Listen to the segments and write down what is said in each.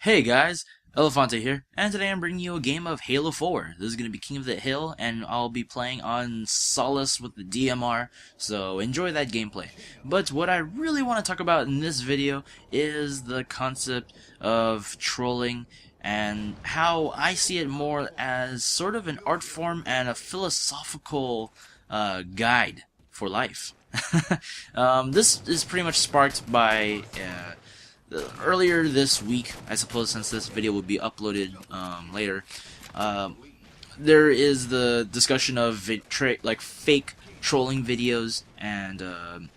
Hey guys, Elephante here, and today I'm bringing you a game of Halo 4. This is going to be King of the Hill, and I'll be playing on Solace with the DMR, so enjoy that gameplay. But what I really want to talk about in this video is the concept of trolling, and how I see it more as sort of an art form and a philosophical guide for life. This is pretty much sparked by earlier this week, I suppose, since this video will be uploaded later. There is the discussion of fake trolling videos and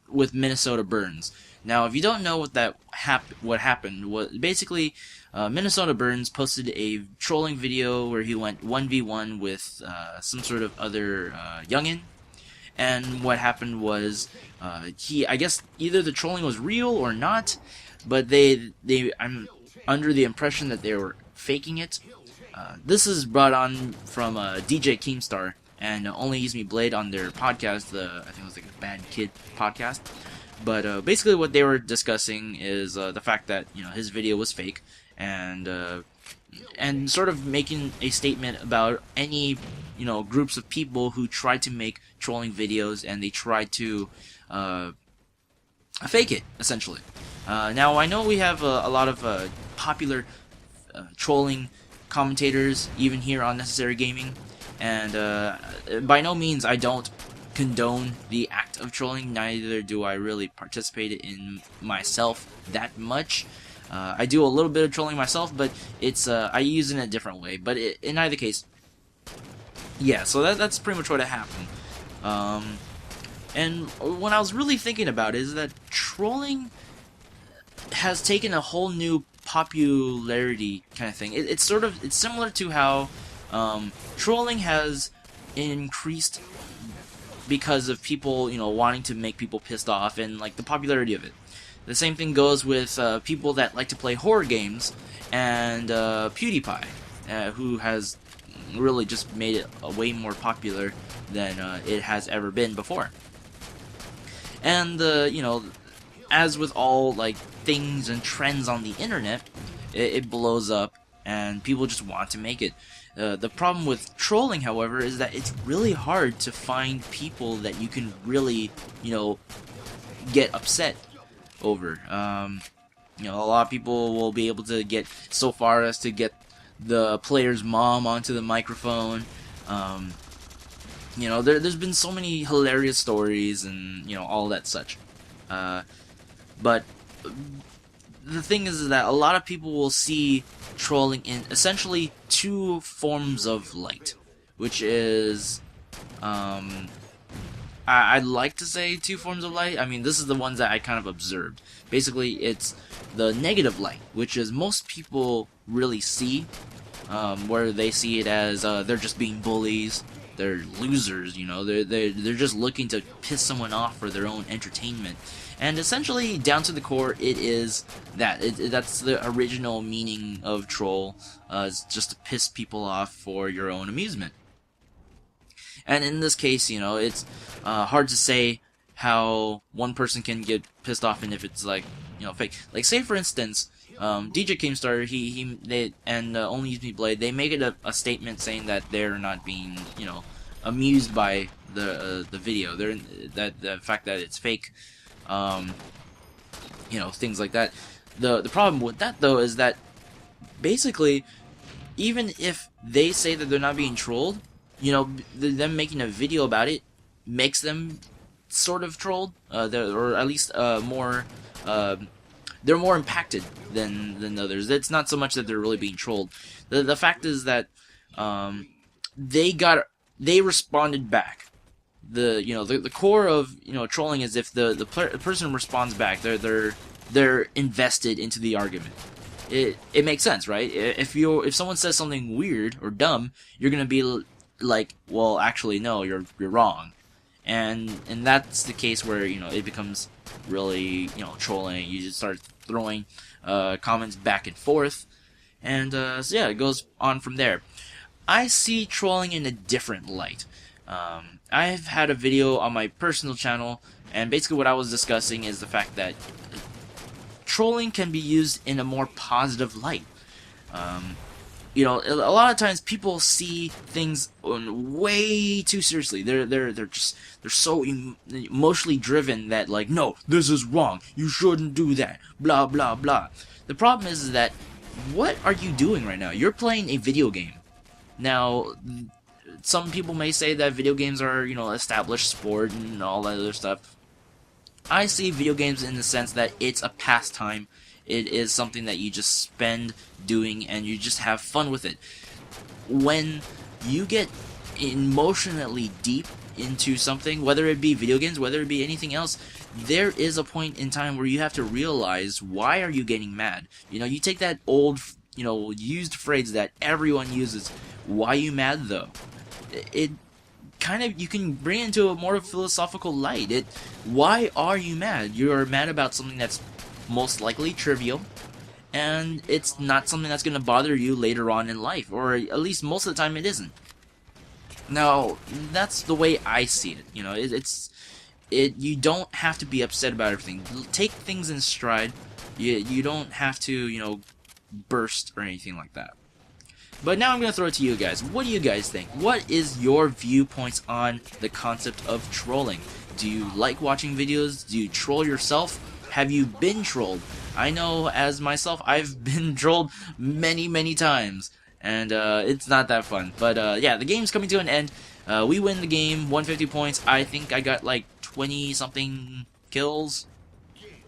with MinnesotaBurns. Now, if you don't know what happened, basically MinnesotaBurns posted a trolling video where he went 1v1 with some sort of other youngin. And what happened was, I guess either the trolling was real or not, but I'm under the impression that they were faking it. This is brought on from DJ Keemstar and ONLYUSEmeBLADE on their podcast, I think it was like a Bad Kid podcast. But basically what they were discussing is the fact that, his video was fake, and sort of making a statement about any groups of people who try to make trolling videos and they try to fake it, essentially. Now I know we have a lot of popular trolling commentators even here on Necessary Gaming, and by no means I don't condone the act of trolling, neither do I really participate in myself that much. I do a little bit of trolling myself, but it's I use it in a different way. But in either case, yeah. So that's pretty much what happened. And what I was really thinking about is that trolling has taken a whole new popularity kind of thing. It's similar to how trolling has increased because of people wanting to make people pissed off and like the popularity of it. The same thing goes with people that like to play horror games, and PewDiePie, who has really just made it way more popular than it has ever been before. And as with all like things and trends on the internet, it blows up, and people just want to make it. The problem with trolling, however, is that it's really hard to find people that you can really, get upset over. A lot of people will be able to get so far as to get the player's mom onto the microphone. There's been so many hilarious stories and all that such. But the thing is that a lot of people will see trolling in essentially two forms of light, which is I'd like to say two forms of light. I mean, this is the ones that I kind of observed. Basically, it's the negative light, which is most people really see, where they see it as they're just being bullies, they're losers, they're just looking to piss someone off for their own entertainment. And essentially, down to the core, it is that. That's the original meaning of troll, is just to piss people off for your own amusement. And in this case, it's hard to say how one person can get pissed off and if it's like, fake. Like, say for instance, DJ Keemstar, and ONLYUSEmeBLADE, they make it a statement saying that they're not being, amused by the video. The fact that it's fake, things like that. The problem with that though is that basically, even if they say that they're not being trolled, them making a video about it makes them sort of trolled, or at least more. They're more impacted than others. It's not so much that they're really being trolled. The fact is that they responded back. The core of trolling is if the person responds back, they're invested into the argument. It makes sense, right? If someone says something weird or dumb, you're gonna be like, well, actually, no, you're wrong, and that's the case where it becomes really trolling. You just start throwing comments back and forth, and so yeah, it goes on from there. I see trolling in a different light. I've had a video on my personal channel, and basically what I was discussing is the fact that trolling can be used in a more positive light. You know, a lot of times people see things way too seriously. They're so emotionally driven that, like, no, this is wrong. You shouldn't do that. Blah blah blah. The problem is that, what are you doing right now? You're playing a video game. Now, some people may say that video games are, you know, established sport and all that other stuff. I see video games in the sense that it's a pastime. It is something that you just spend doing and you just have fun with it. When you get emotionally deep into something, whether it be video games, whether it be anything else, there is a point in time where you have to realize, why are you getting mad? You know, you take that old, you know, used phrase that everyone uses, why you mad though? It kind of, you can bring it into a more philosophical light. Why are you mad? You're mad about something that's most likely trivial, and it's not something that's going to bother you later on in life, or at least most of the time it isn't. Now, that's the way I see it. You know, you don't have to be upset about everything. Take things in stride. You don't have to, you know, burst or anything like that. But now I'm going to throw it to you guys. What do you guys think? What is your viewpoints on the concept of trolling? Do you like watching videos? Do you troll yourself? Have you been trolled? I know, as myself, I've been trolled many times, and it's not that fun. But yeah, the game's coming to an end. We win the game, 150 points. I think I got like 20-something kills.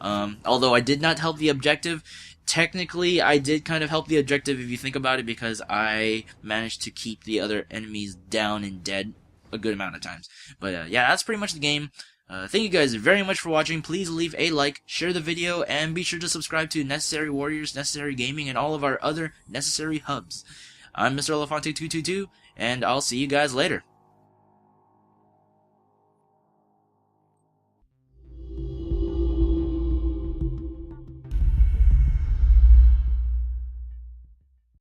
Although I did not help the objective. Technically, I did kind of help the objective if you think about it, because I managed to keep the other enemies down and dead a good amount of times. But yeah, that's pretty much the game. Thank you guys very much for watching. Please leave a like, share the video, and be sure to subscribe to Necessary Warriors, Necessary Gaming, and all of our other necessary hubs. I'm MrElephante222, and I'll see you guys later.